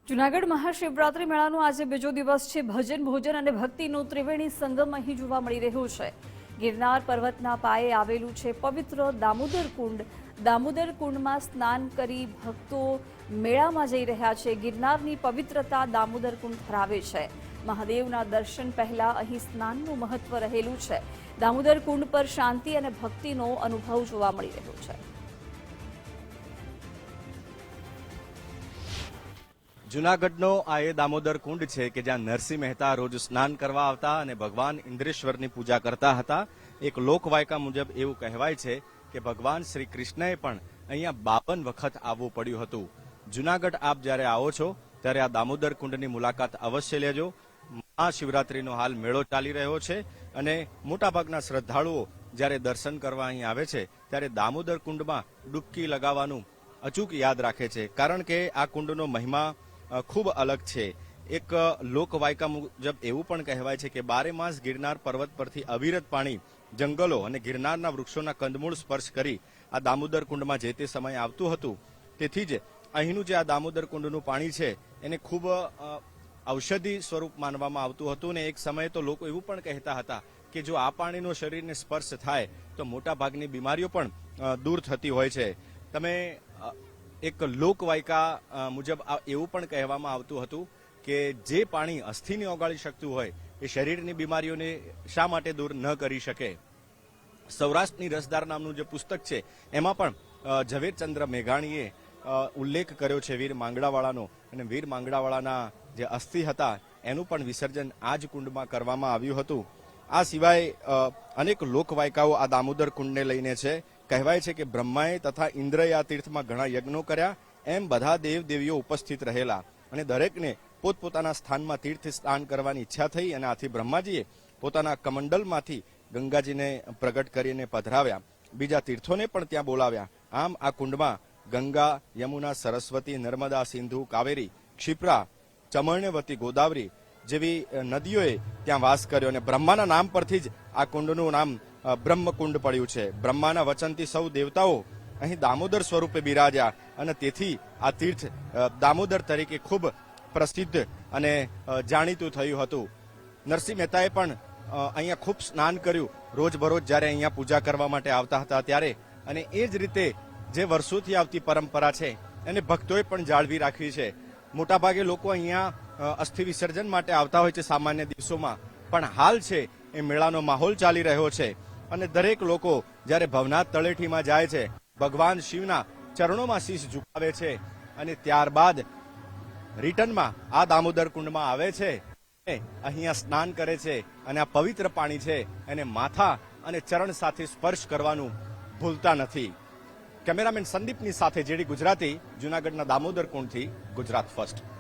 જૂનાગઢ મહાશિવરાત્રી મેળાનો આજે બીજો દિવસ છે। ભજન ભોજન અને ભક્તિનો ત્રિવેણી સંગમ અહીં જોવા મળી રહ્યો છે। ગિરનાર પર્વતના પાયે આવેલું છે પવિત્ર દામોદર કુંડ। દામોદર કુંડમાં સ્નાન કરી ભક્તો મેળામાં જઈ રહ્યા છે। ગિરનારની પવિત્રતા દામોદર કુંડ ધરાવે છે। મહાદેવના દર્શન પહેલા અહીં સ્નાનનું મહત્વ રહેલું છે। દામોદર કુંડ પર શાંતિ અને ભક્તિનો અનુભવ જોવા મળી રહ્યો છે। જૂનાગઢનો આ એ દામોદર કુંડ છે કે જ્યાં નરસિંહ મહેતા રોજ સ્નાન કરવા આવતા અને ભગવાન ઇન્દ્રેશ્વરની પૂજા કરતા હતા। એક લોકવાયકા મુજબ એવું કહેવાય છે કે ભગવાન શ્રી કૃષ્ણએ પણ અહીંયા 52 વખત આવવું પડ્યું હતું। જૂનાગઢ આપ જ્યારે આવો છો ત્યારે આ દામોદર કુંડની મુલાકાત અવશ્ય લેજો। મહાશિવરાત્રીનો હાલ મેળો ચાલી રહ્યો છે અને મોટાભાગના શ્રદ્ધાળુઓ જ્યારે દર્શન કરવા અહીં આવે છે ત્યારે દામોદર કુંડમાં ડૂબકી લગાવવાનું અચૂક યાદ રાખે છે, કારણ કે આ કુંડનો મહિમા ખૂબ અલગ છે। એક લોકવાયકા મુજબ એવું પણ કહેવાય છે કે 12 માસ ગિરનાર પર્વત પરથી અવિરત પાણી જંગલો અને ગિરનારના વૃક્ષોના કંદમૂળ સ્પર્શ કરી આ દામોદર કુંડમાં જે તે સમયે આવતું હતું। તેથી જ અહીંનું જે આ દામોદર કુંડનું પાણી છે એને ખૂબ ઔષધિ સ્વરૂપ માનવામાં આવતું હતું અને એક સમયે તો લોકો એવું પણ કહેતા હતા કે જો આ પાણીનો શરીરને સ્પર્શ થાય તો મોટા ભાગની બીમારીઓ પણ દૂર થતી હોય છે। તમે એક લોકવાયકા મુજબ એવું પણ કહેવામાં આવતું હતું કે જે પાણી અસ્થિને ઓગાળી શકતું હોય એ શરીરની બીમારીઓને શા માટે દૂર ન કરી શકે। સૌરાષ્ટ્રની રસદાર નામનું જે પુસ્તક છે એમાં પણ ઝવેરચંદ્ર મેઘાણીએ ઉલ્લેખ કર્યો છે વીર માંગડાવાળાનો, અને વીર માંગડાવાળાના જે અસ્થિ હતા એનું પણ વિસર્જન આ જ કુંડમાં કરવામાં આવ્યું હતું। આ સિવાય અનેક લોકવાયકાઓ આ દામોદર કુંડને લઈને છે। કહેવાય છે કે બ્રહ્માએ તથા ઇન્દ્રએ આ તીર્થમાં ઘણા યજ્ઞો કર્યા, એમ બધા દેવદેવીઓ ઉપસ્થિત રહેલા અને દરેકને પોતપોતાના સ્થાનમાં તીર્થ સ્નાન કરવાની ઈચ્છા થઈ અને આથી બ્રહ્માજીએ પોતાના કમંડલમાંથી ગંગાજીને પ્રગટ કરીને પધરાવ્યા। બીજા તીર્થોને પણ ત્યાં બોલાવ્યા। આમ આ કુંડમાં ગંગા, યમુના, સરસ્વતી, નર્મદા, સિંધુ, કાવેરી, ક્ષિપ્રા, ચમર્ણવતી, ગોદાવરી જેવી નદીઓએ ત્યાં વાસ કર્યો અને બ્રહ્માના નામ પરથી જ આ કુંડનું નામ બ્રહ્મકુંડ પડ્યું છે। બ્રહ્માના વચનથી સૌ દેવતાઓ અહીં દામોદર સ્વરૂપે બિરાજ્યા અને તેથી આ તીર્થ દામોદર તરીકે ખૂબ પ્રસિદ્ધ અને જાણીતું થયું હતું। નરસિંહ મહેતાએ પણ અહીંયા ખૂબ સ્નાન કર્યું રોજબરોજ જ્યારે અહીંયા પૂજા કરવા માટે આવતા હતા ત્યારે, અને એ જ રીતે જે વર્ષોથી આવતી પરંપરા છે એને ભક્તોએ પણ જાળવી રાખી છે। મોટાભાગે લોકો અહીંયા અસ્થિ વિસર્જન માટે આવતા હોય છે સામાન્ય દિવસોમાં, પણ હાલ છે એ મેળાનો માહોલ ચાલી રહ્યો છે અને દરેક લોકો જ્યારે ભવનાથ તળેટીમાં જાય છે, ભગવાન શિવના ચરણોમાં શીશ ઝુકાવે છે અને ત્યારબાદ રિટર્નમાં આ દામોદર કુંડમાં આવે છે, અહીંયા સ્નાન કરે છે અને આ પવિત્ર પાણી છે એને માથા અને ચરણ સાથે સ્પર્શ કરવાનું ભૂલતા નથી। કેમેરામેન સંદીપની સાથે જેડી ગુજરાતી, જૂનાગઢના દામોદર કુંડથી ગુજરાત ફર્સ્ટ।